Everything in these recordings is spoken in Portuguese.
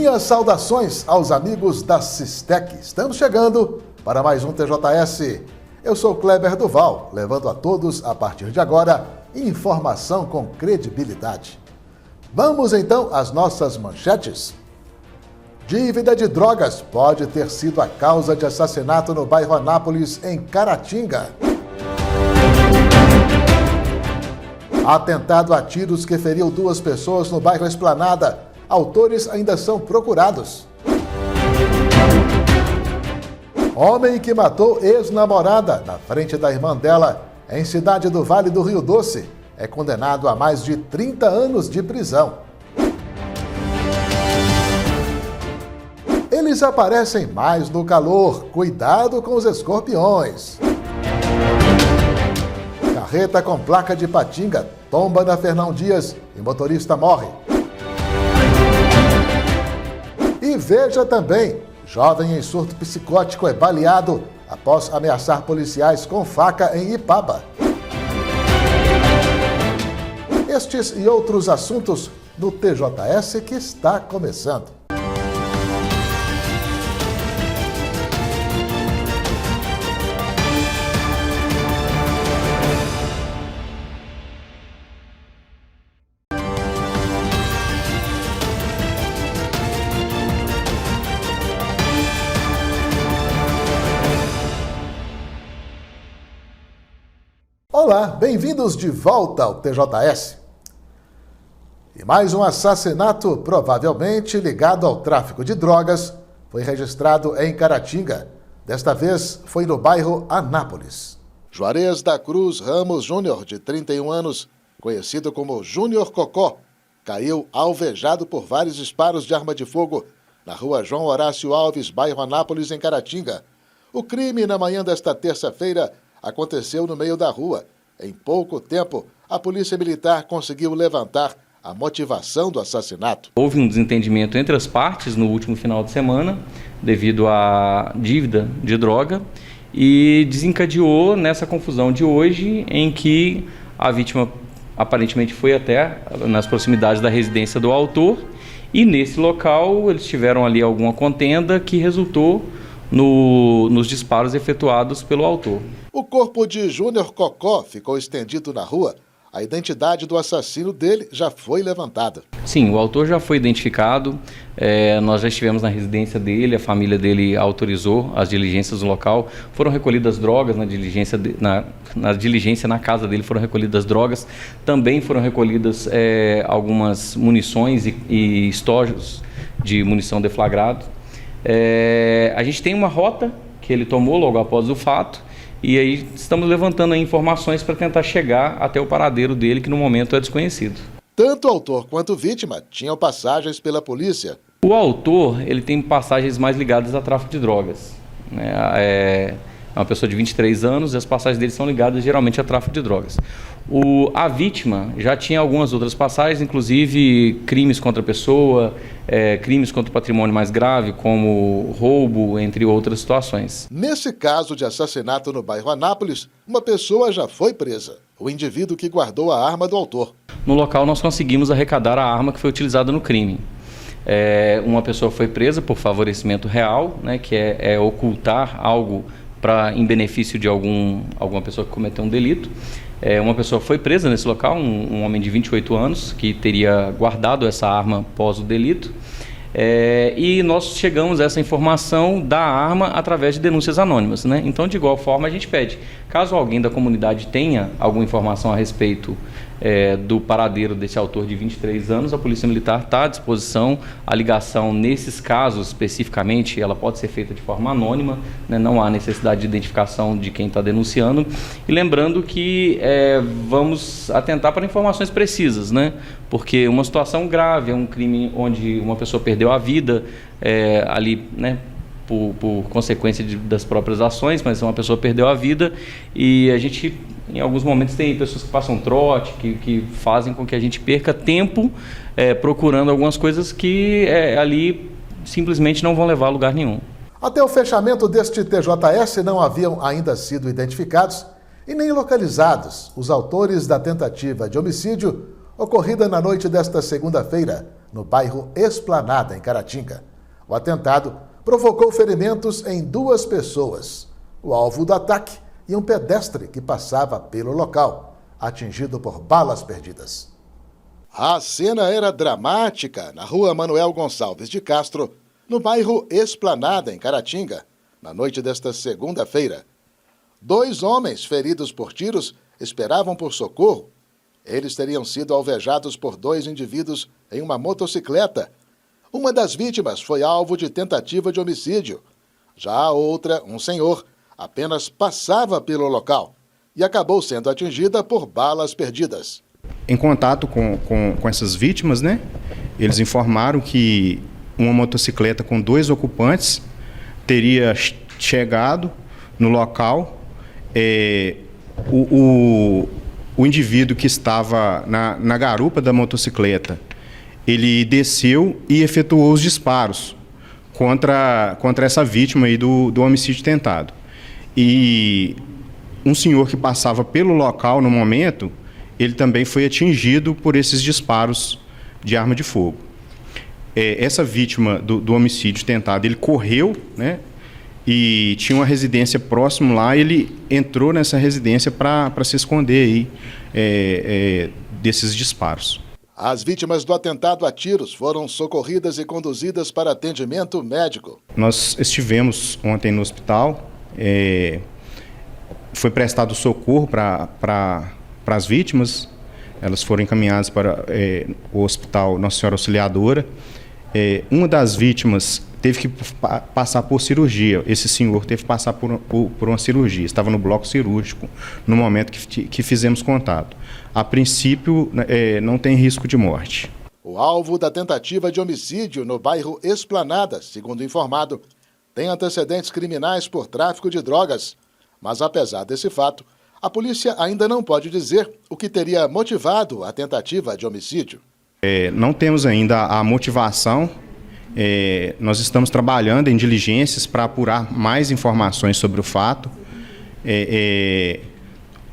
Minhas saudações aos amigos da Sistec. Estamos chegando para mais um TJS. Eu sou Kleber Duval, levando a todos, a partir de agora, informação com credibilidade. Vamos então às nossas manchetes. Dívida de drogas pode ter sido a causa de assassinato no bairro Anápolis, em Caratinga. Atentado a tiros que feriu 2 pessoas no bairro Esplanada. Autores ainda são procurados. Homem que matou ex-namorada na frente da irmã dela, em Cidade do Vale do Rio Doce, é condenado a mais de 30 anos de prisão. Eles aparecem mais no calor. Cuidado com os escorpiões. Carreta com placa de Patinga tomba na Fernão Dias e motorista morre. E veja também, jovem em surto psicótico é baleado após ameaçar policiais com faca em Ipaba. Estes e outros assuntos no TJS que está começando. Olá, bem-vindos de volta ao TJS. E mais um assassinato, provavelmente ligado ao tráfico de drogas, foi registrado em Caratinga. Desta vez foi no bairro Anápolis. Juarez da Cruz Ramos Júnior, de 31 anos, conhecido como Júnior Cocó, caiu alvejado por vários disparos de arma de fogo na rua João Horácio Alves, bairro Anápolis, em Caratinga. O crime, na manhã desta terça-feira, aconteceu no meio da rua. Em pouco tempo, a Polícia Militar conseguiu levantar a motivação do assassinato. Houve um desentendimento entre as partes no último final de semana, devido à dívida de droga, e desencadeou nessa confusão de hoje, em que a vítima aparentemente foi até nas proximidades da residência do autor, e nesse local eles tiveram ali alguma contenda que resultou nos disparos efetuados pelo autor. O corpo de Júnior Cocó ficou estendido na rua. A identidade do assassino dele já foi levantada. Sim, o autor já foi identificado. Nós já estivemos na residência dele, a família dele autorizou as diligências no local. Foram recolhidas drogas na diligência na casa dele, foram recolhidas drogas. Também foram recolhidas algumas munições e estojos de munição deflagrado. A gente tem uma rota que ele tomou logo após o fato, e aí estamos levantando aí informações para tentar chegar até o paradeiro dele, que no momento é desconhecido. Tanto o autor quanto a vítima tinham passagens pela polícia. O autor, ele tem passagens mais ligadas a tráfico de drogas, né? É uma pessoa de 23 anos e as passagens dele são ligadas geralmente a tráfico de drogas. A vítima já tinha algumas outras passagens, inclusive crimes contra a pessoa, crimes contra o patrimônio mais grave, como roubo, entre outras situações. Nesse caso de assassinato no bairro Anápolis, uma pessoa já foi presa, o indivíduo que guardou a arma do autor. No local nós conseguimos arrecadar a arma que foi utilizada no crime. Uma pessoa foi presa por favorecimento real, né, que é ocultar algo em benefício de alguma pessoa que cometeu um delito. Uma pessoa foi presa nesse local, um homem de 28 anos, que teria guardado essa arma após o delito. E nós chegamos a essa informação da arma através de denúncias anônimas, né? Então, de igual forma, a gente pede, caso alguém da comunidade tenha alguma informação a respeito do paradeiro desse autor de 23 anos, a Polícia Militar está à disposição. A ligação, nesses casos especificamente, ela pode ser feita de forma anônima, né? Não há necessidade de identificação de quem está denunciando. E lembrando que vamos atentar para informações precisas, né? Porque uma situação grave é um crime onde uma pessoa perdeu a vida ali, né? Por consequência das próprias ações, mas uma pessoa perdeu a vida, e a gente, em alguns momentos, tem pessoas que passam trote, que fazem com que a gente perca tempo procurando algumas coisas que ali simplesmente não vão levar a lugar nenhum. Até o fechamento deste TJS não haviam ainda sido identificados e nem localizados os autores da tentativa de homicídio ocorrida na noite desta segunda-feira no bairro Esplanada, em Caratinga. O atentado provocou ferimentos em 2 pessoas. O alvo do ataque e um pedestre que passava pelo local, atingido por balas perdidas. A cena era dramática na rua Manuel Gonçalves de Castro, no bairro Esplanada, em Caratinga, na noite desta segunda-feira. 2 homens feridos por tiros esperavam por socorro. Eles teriam sido alvejados por 2 indivíduos em uma motocicleta. Uma das vítimas foi alvo de tentativa de homicídio. Já a outra, um senhor, apenas passava pelo local e acabou sendo atingida por balas perdidas. Em contato com essas vítimas, né, eles informaram que uma motocicleta com 2 ocupantes teria chegado no local. O indivíduo que estava na garupa da motocicleta, ele desceu e efetuou os disparos contra essa vítima aí do homicídio tentado. E um senhor que passava pelo local no momento, ele também foi atingido por esses disparos de arma de fogo. Essa vítima do homicídio tentado, ele correu, né, e tinha uma residência próximo lá, ele entrou nessa residência para se esconder aí, desses disparos. As vítimas do atentado a tiros foram socorridas e conduzidas para atendimento médico. Nós estivemos ontem no hospital, foi prestado socorro para as vítimas, elas foram encaminhadas para o Hospital Nossa Senhora Auxiliadora. Uma das vítimas teve que passar por cirurgia. Esse senhor teve que passar por uma cirurgia. Estava no bloco cirúrgico no momento que fizemos contato. A princípio, não tem risco de morte. O alvo da tentativa de homicídio no bairro Esplanada, segundo informado, tem antecedentes criminais por tráfico de drogas. Mas, apesar desse fato, a polícia ainda não pode dizer o que teria motivado a tentativa de homicídio. Não temos ainda a motivação. Nós estamos trabalhando em diligências para apurar mais informações sobre o fato.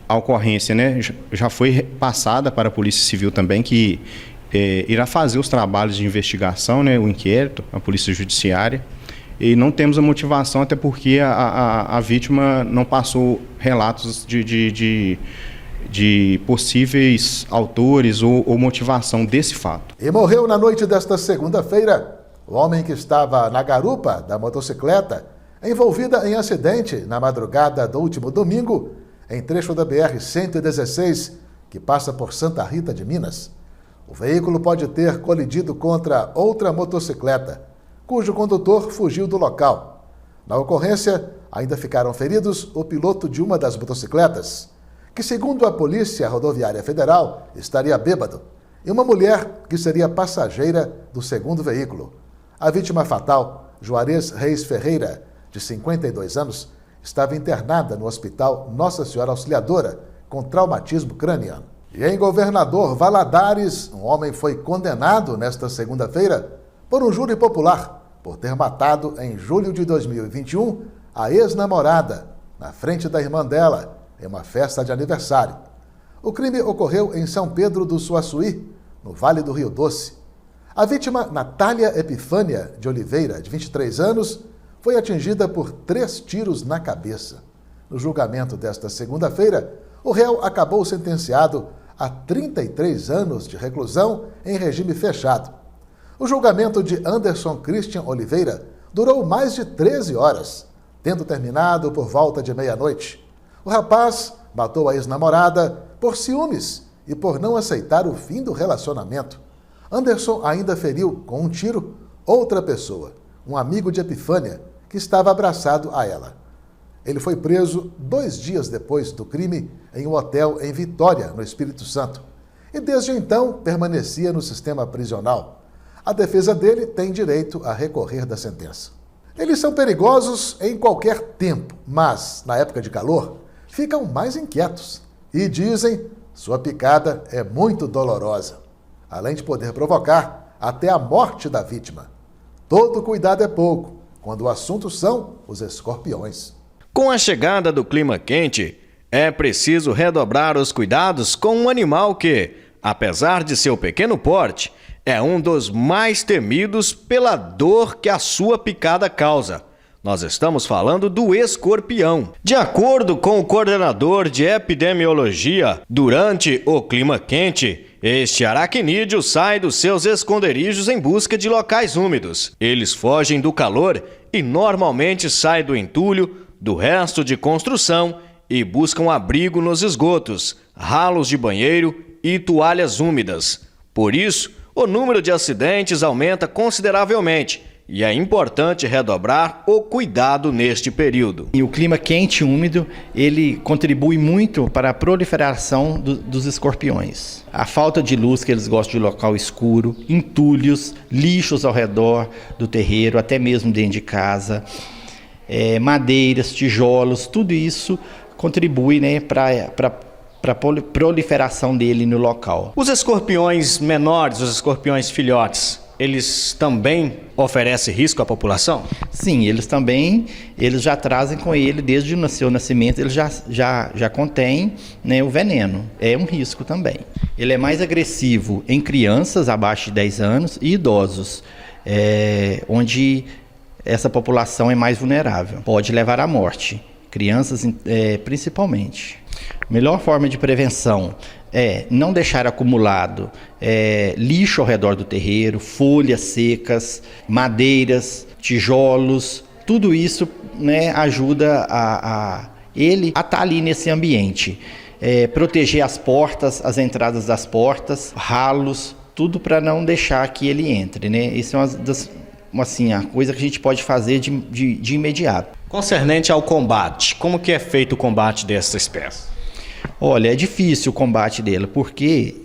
A ocorrência, né, já foi passada para a Polícia Civil também, que irá fazer os trabalhos de investigação, né, o inquérito, a Polícia Judiciária. E não temos a motivação, até porque a vítima não passou relatos de possíveis autores ou motivação desse fato. E morreu na noite desta segunda-feira o homem que estava na garupa da motocicleta, envolvida em acidente na madrugada do último domingo, em trecho da BR-116, que passa por Santa Rita de Minas. O veículo pode ter colidido contra outra motocicleta, cujo condutor fugiu do local. Na ocorrência, ainda ficaram feridos o piloto de uma das motocicletas, que, segundo a Polícia Rodoviária Federal, estaria bêbado, e uma mulher que seria passageira do segundo veículo. A vítima fatal, Juarez Reis Ferreira, de 52 anos, estava internada no Hospital Nossa Senhora Auxiliadora com traumatismo craniano. E em Governador Valadares, um homem foi condenado nesta segunda-feira por um júri popular por ter matado em julho de 2021 a ex-namorada na frente da irmã dela em uma festa de aniversário. O crime ocorreu em São Pedro do Suaçuí, no Vale do Rio Doce. A vítima, Natália Epifânia de Oliveira, de 23 anos, foi atingida por 3 tiros na cabeça. No julgamento desta segunda-feira, o réu acabou sentenciado a 33 anos de reclusão em regime fechado. O julgamento de Anderson Christian Oliveira durou mais de 13 horas, tendo terminado por volta de meia-noite. O rapaz matou a ex-namorada por ciúmes e por não aceitar o fim do relacionamento. Anderson ainda feriu com um tiro outra pessoa, um amigo de Epifânia, que estava abraçado a ela. Ele foi preso 2 dias depois do crime em um hotel em Vitória, no Espírito Santo, e desde então permanecia no sistema prisional. A defesa dele tem direito a recorrer da sentença. Eles são perigosos em qualquer tempo, mas, na época de calor, ficam mais inquietos e dizem sua picada é muito dolorosa, além de poder provocar até a morte da vítima. Todo cuidado é pouco quando o assunto são os escorpiões. Com a chegada do clima quente, é preciso redobrar os cuidados com um animal que, apesar de seu pequeno porte, é um dos mais temidos pela dor que a sua picada causa. Nós estamos falando do escorpião. De acordo com o coordenador de epidemiologia, durante o clima quente, este aracnídeo sai dos seus esconderijos em busca de locais úmidos. Eles fogem do calor e normalmente saem do entulho, do resto de construção e buscam abrigo nos esgotos, ralos de banheiro e toalhas úmidas. Por isso, o número de acidentes aumenta consideravelmente e é importante redobrar o cuidado neste período. E o clima quente e úmido, ele contribui muito para a proliferação dos escorpiões. A falta de luz, que eles gostam de local escuro, entulhos, lixos ao redor do terreiro, até mesmo dentro de casa, madeiras, tijolos, tudo isso contribui, né, para a proliferação dele no local. Os escorpiões menores, os escorpiões filhotes, eles também oferecem risco à população? Sim, eles já trazem com ele, desde o seu nascimento, eles já contêm, né, o veneno. É um risco também. Ele é mais agressivo em crianças abaixo de 10 anos e idosos, onde essa população é mais vulnerável. Pode levar à morte, crianças principalmente. A melhor forma de prevenção é não deixar acumulado lixo ao redor do terreiro, folhas secas, madeiras, tijolos. Tudo isso, né, ajuda ele a estar ali nesse ambiente. Proteger as portas, as entradas das portas, ralos, tudo para não deixar que ele entre, né? Isso é a coisa que a gente pode fazer de imediato. Concernente ao combate, como que é feito o combate dessa espécie? Olha, é difícil o combate dele, porque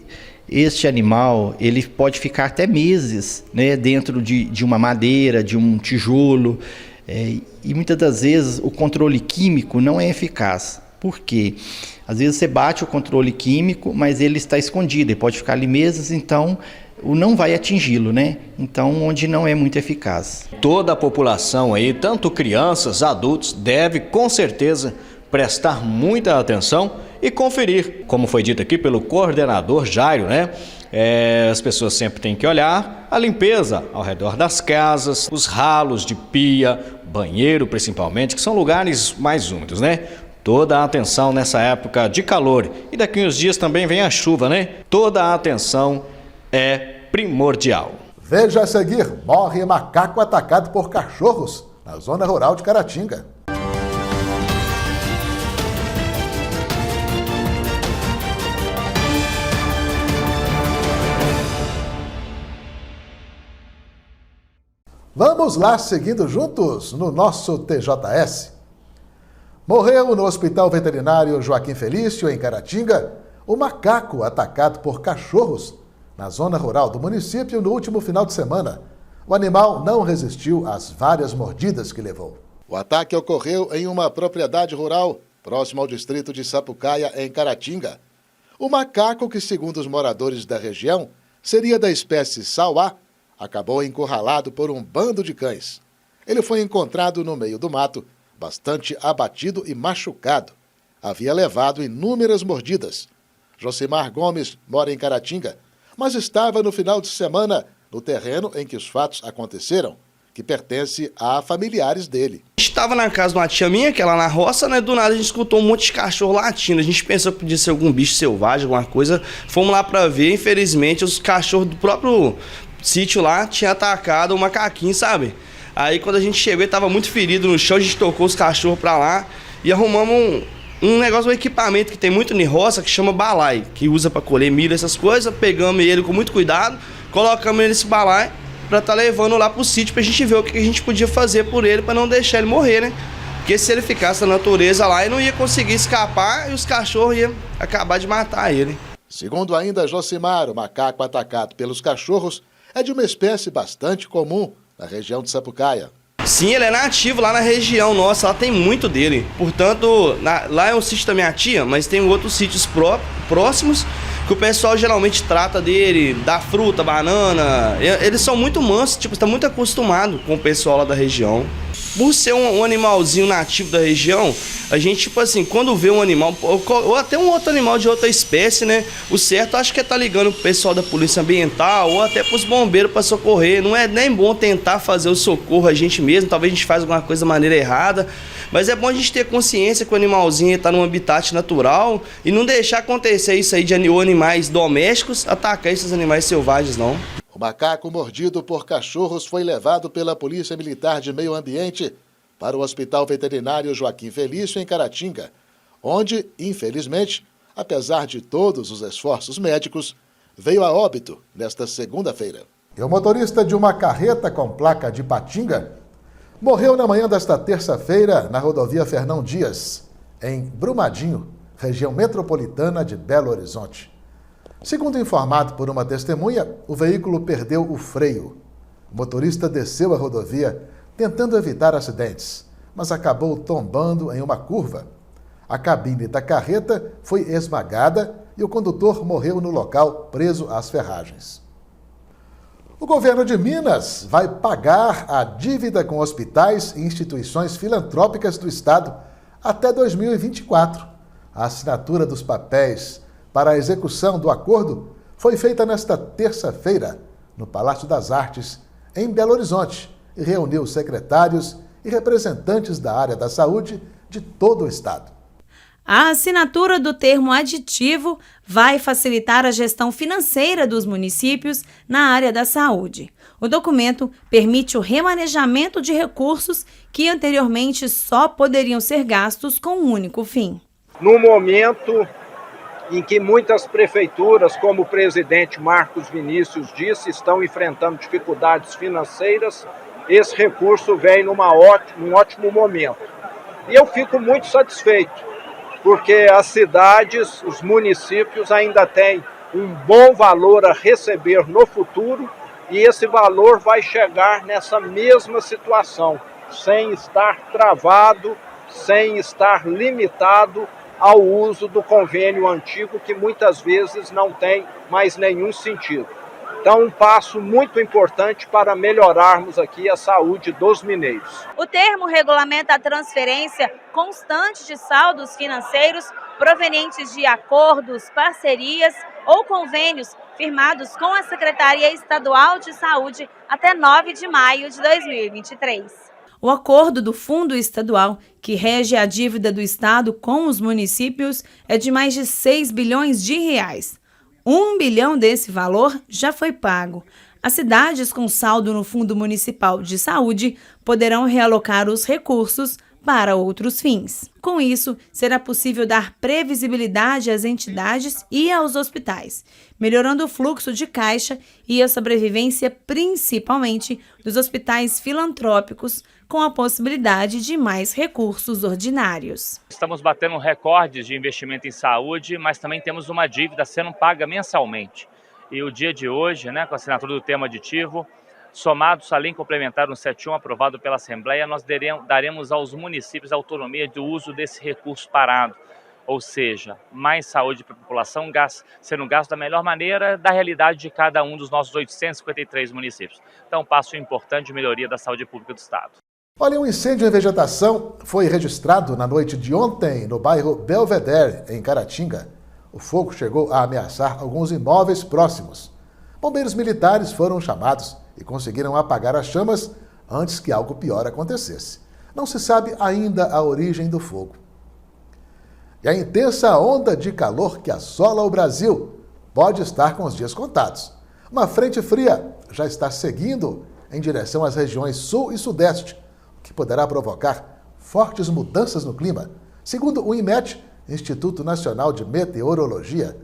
este animal ele pode ficar até meses, né, dentro de uma madeira, de um tijolo, e muitas das vezes o controle químico não é eficaz. Por quê? Às vezes você bate o controle químico, mas ele está escondido, ele pode ficar ali meses, então não vai atingi-lo, né? Então, onde não é muito eficaz. Toda a população aí, tanto crianças, adultos, deve com certeza prestar muita atenção e conferir, como foi dito aqui pelo coordenador Jairo, né? As pessoas sempre têm que olhar a limpeza ao redor das casas, os ralos de pia, banheiro principalmente, que são lugares mais úmidos, né? Toda a atenção nessa época de calor. E daqui uns dias também vem a chuva, né? Toda a atenção é primordial. Veja a seguir: morre macaco atacado por cachorros na zona rural de Caratinga. Vamos lá, seguindo juntos no nosso TJS. Morreu no Hospital Veterinário Joaquim Felício, em Caratinga, o macaco atacado por cachorros na zona rural do município no último final de semana. O animal não resistiu às várias mordidas que levou. O ataque ocorreu em uma propriedade rural próximo ao distrito de Sapucaia, em Caratinga. O macaco, que segundo os moradores da região seria da espécie sauá, acabou encurralado por um bando de cães. Ele foi encontrado no meio do mato, bastante abatido e machucado. Havia levado inúmeras mordidas. Josimar Gomes mora em Caratinga, mas estava no final de semana no terreno em que os fatos aconteceram, que pertence a familiares dele. Estava na casa de uma tia minha, que é lá na roça, né? Do nada a gente escutou um monte de cachorro latindo. A gente pensou que podia ser algum bicho selvagem, alguma coisa. Fomos lá pra ver, infelizmente, os cachorros do próprio sítio lá tinham atacado o macaquinho, sabe? Aí quando a gente chegou, ele tava muito ferido no chão, a gente tocou os cachorros pra lá e arrumamos um negócio, um equipamento que tem muito em roça, que chama balai, que usa pra colher milho, essas coisas. Pegamos ele com muito cuidado, colocamos ele nesse balai pra tá levando lá pro sítio pra gente ver o que a gente podia fazer por ele pra não deixar ele morrer, né? Porque se ele ficasse na natureza lá, ele não ia conseguir escapar e os cachorros iam acabar de matar ele. Segundo ainda Josimar, o macaco atacado pelos cachorros é de uma espécie bastante comum na região de Sapucaia. Sim, ele é nativo lá na região nossa, lá tem muito dele. Portanto, lá é um sítio da minha tia, mas tem outros sítios próximos que o pessoal geralmente trata dele, dá fruta, banana. Eles são muito mansos, tipo, está muito acostumado com o pessoal lá da região. Por ser um animalzinho nativo da região, a gente, tipo assim, quando vê um animal, ou até um outro animal de outra espécie, né? O certo acho que é estar ligando pro pessoal da Polícia Ambiental ou até pros bombeiros para socorrer. Não é nem bom tentar fazer o socorro a gente mesmo, talvez a gente faz alguma coisa da maneira errada. Mas é bom a gente ter consciência que o animalzinho está num habitat natural e não deixar acontecer isso aí de animais domésticos atacar esses animais selvagens, não. O macaco mordido por cachorros foi levado pela Polícia Militar de Meio Ambiente para o Hospital Veterinário Joaquim Felício, em Caratinga, onde, infelizmente, apesar de todos os esforços médicos, veio a óbito nesta segunda-feira. E o motorista de uma carreta com placa de Patinga morreu na manhã desta terça-feira na rodovia Fernão Dias, em Brumadinho, região metropolitana de Belo Horizonte. Segundo informado por uma testemunha, o veículo perdeu o freio. O motorista desceu a rodovia tentando evitar acidentes, mas acabou tombando em uma curva. A cabine da carreta foi esmagada e o condutor morreu no local, preso às ferragens. O governo de Minas vai pagar a dívida com hospitais e instituições filantrópicas do estado até 2024. A assinatura dos papéis para a execução do acordo foi feita nesta terça-feira, no Palácio das Artes, em Belo Horizonte, e reuniu secretários e representantes da área da saúde de todo o estado. A assinatura do termo aditivo vai facilitar a gestão financeira dos municípios na área da saúde. O documento permite o remanejamento de recursos que anteriormente só poderiam ser gastos com um único fim. No momento em que muitas prefeituras, como o presidente Marcos Vinícius disse, estão enfrentando dificuldades financeiras, esse recurso vem num ótimo momento. E eu fico muito satisfeito, porque as cidades, os municípios ainda têm um bom valor a receber no futuro e esse valor vai chegar nessa mesma situação, sem estar travado, sem estar limitado ao uso do convênio antigo, que muitas vezes não tem mais nenhum sentido. Então, um passo muito importante para melhorarmos aqui a saúde dos mineiros. O termo regulamenta a transferência constante de saldos financeiros provenientes de acordos, parcerias ou convênios firmados com a Secretaria Estadual de Saúde até 9 de maio de 2023. O acordo do Fundo Estadual, que rege a dívida do Estado com os municípios, é de mais de 6 bilhões de reais. 1 bilhão desse valor já foi pago. As cidades com saldo no Fundo Municipal de Saúde poderão realocar os recursos para outros fins. Com isso, será possível dar previsibilidade às entidades e aos hospitais, melhorando o fluxo de caixa e a sobrevivência principalmente dos hospitais filantrópicos, com a possibilidade de mais recursos ordinários. Estamos batendo recordes de investimento em saúde, mas também temos uma dívida sendo paga mensalmente. E o dia de hoje, com a assinatura do termo aditivo, somados à lei complementar 171 aprovado pela Assembleia, nós daremos aos municípios a autonomia do uso desse recurso parado, ou seja, mais saúde para a população sendo gasto da melhor maneira da realidade de cada um dos nossos 853 municípios. Então, um passo importante de melhoria da saúde pública do Estado. Olha, um incêndio em vegetação foi registrado na noite de ontem no bairro Belvedere, em Caratinga. O fogo chegou a ameaçar alguns imóveis próximos. Bombeiros militares foram chamados e conseguiram apagar as chamas antes que algo pior acontecesse. Não se sabe ainda a origem do fogo. E a intensa onda de calor que assola o Brasil pode estar com os dias contados. Uma frente fria já está seguindo em direção às regiões sul e sudeste, o que poderá provocar fortes mudanças no clima, segundo o INMET, Instituto Nacional de Meteorologia.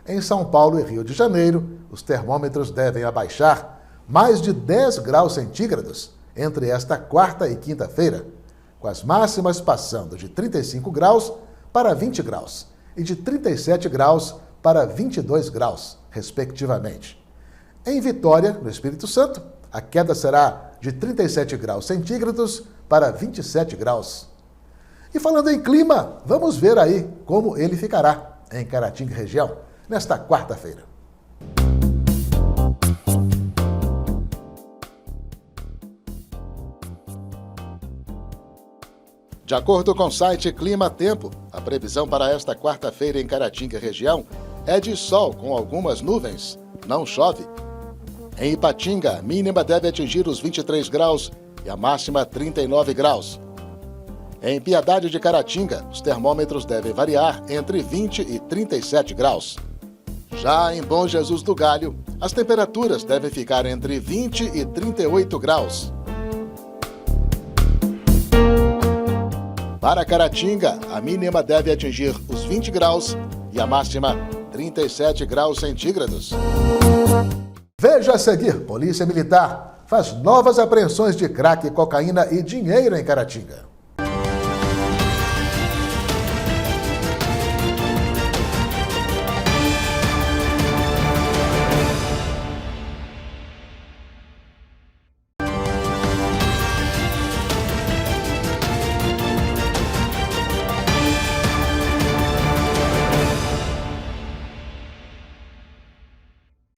Em São Paulo e Rio de Janeiro, os termômetros devem abaixar mais de 10 graus centígrados entre esta quarta e quinta-feira, com as máximas passando de 35 graus para 20 graus e de 37 graus para 22 graus, respectivamente. Em Vitória, no Espírito Santo, a queda será de 37 graus centígrados para 27 graus. E falando em clima, vamos ver aí como ele ficará em Caratinga região nesta quarta-feira. De acordo com o site Clima Tempo, a previsão para esta quarta-feira em Caratinga região é de sol com algumas nuvens. Não chove. Em Ipatinga, a mínima deve atingir os 23 graus e a máxima 39 graus. Em Piedade de Caratinga, os termômetros devem variar entre 20 e 37 graus. Já em Bom Jesus do Galho, as temperaturas devem ficar entre 20 e 38 graus. Para Caratinga, a mínima deve atingir os 20 graus e a máxima 37 graus centígrados. Veja a seguir, Polícia Militar faz novas apreensões de crack, cocaína e dinheiro em Caratinga.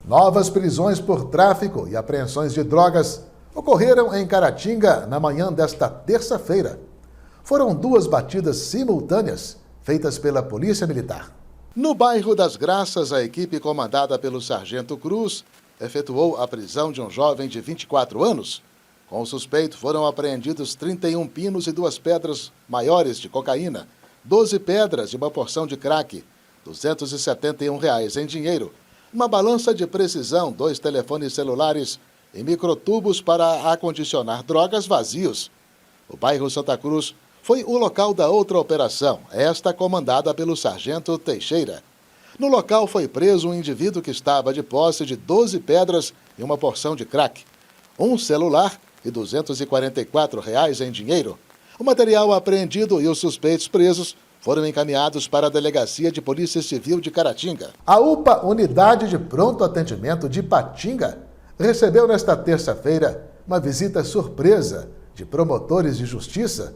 Novas prisões por tráfico e apreensões de drogas ocorreram em Caratinga na manhã desta terça-feira. Foram 2 batidas simultâneas feitas pela Polícia Militar. No bairro das Graças, a equipe comandada pelo Sargento Cruz efetuou a prisão de um jovem de 24 anos. Com o suspeito foram apreendidos 31 pinos e 2 pedras maiores de cocaína, 12 pedras e uma porção de crack, R$ 271 em dinheiro, uma balança de precisão, 2 telefones celulares e microtubos para acondicionar drogas vazios. O bairro Santa Cruz foi o local da outra operação, esta comandada pelo Sargento Teixeira. No local foi preso um indivíduo que estava de posse de 12 pedras e uma porção de crack, um celular e R$ 244 em dinheiro. O material apreendido e os suspeitos presos foram encaminhados para a Delegacia de Polícia Civil de Caratinga. A UPA, Unidade de Pronto Atendimento de Ipatinga, recebeu nesta terça-feira uma visita surpresa de promotores de justiça.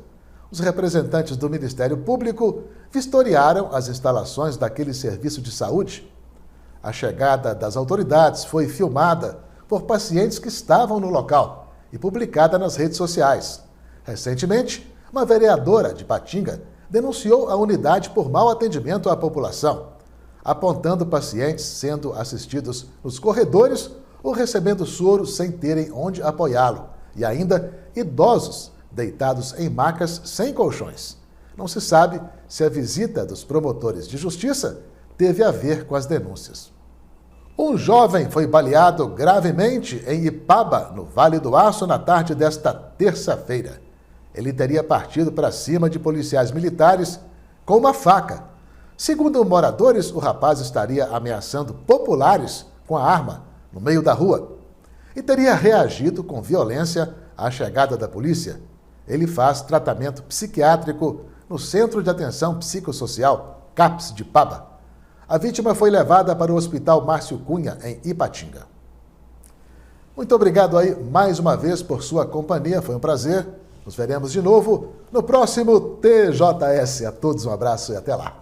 Os representantes do Ministério Público vistoriaram as instalações daquele serviço de saúde. A chegada das autoridades foi filmada por pacientes que estavam no local e publicada nas redes sociais. Recentemente, uma vereadora de Ipatinga denunciou a unidade por mau atendimento à população, apontando pacientes sendo assistidos nos corredores ou recebendo soro sem terem onde apoiá-lo, e ainda idosos deitados em macas sem colchões. Não se sabe se a visita dos promotores de justiça teve a ver com as denúncias. Um jovem foi baleado gravemente em Ipaba, no Vale do Aço, na tarde desta terça-feira. Ele teria partido para cima de policiais militares com uma faca. Segundo moradores, o rapaz estaria ameaçando populares com a arma no meio da rua e teria reagido com violência à chegada da polícia. Ele faz tratamento psiquiátrico no Centro de Atenção Psicossocial, CAPS de Ipaba. A vítima foi levada para o Hospital Márcio Cunha, em Ipatinga. Muito obrigado aí mais uma vez por sua companhia, foi um prazer. Nos veremos de novo no próximo TJS. A todos um abraço e até lá.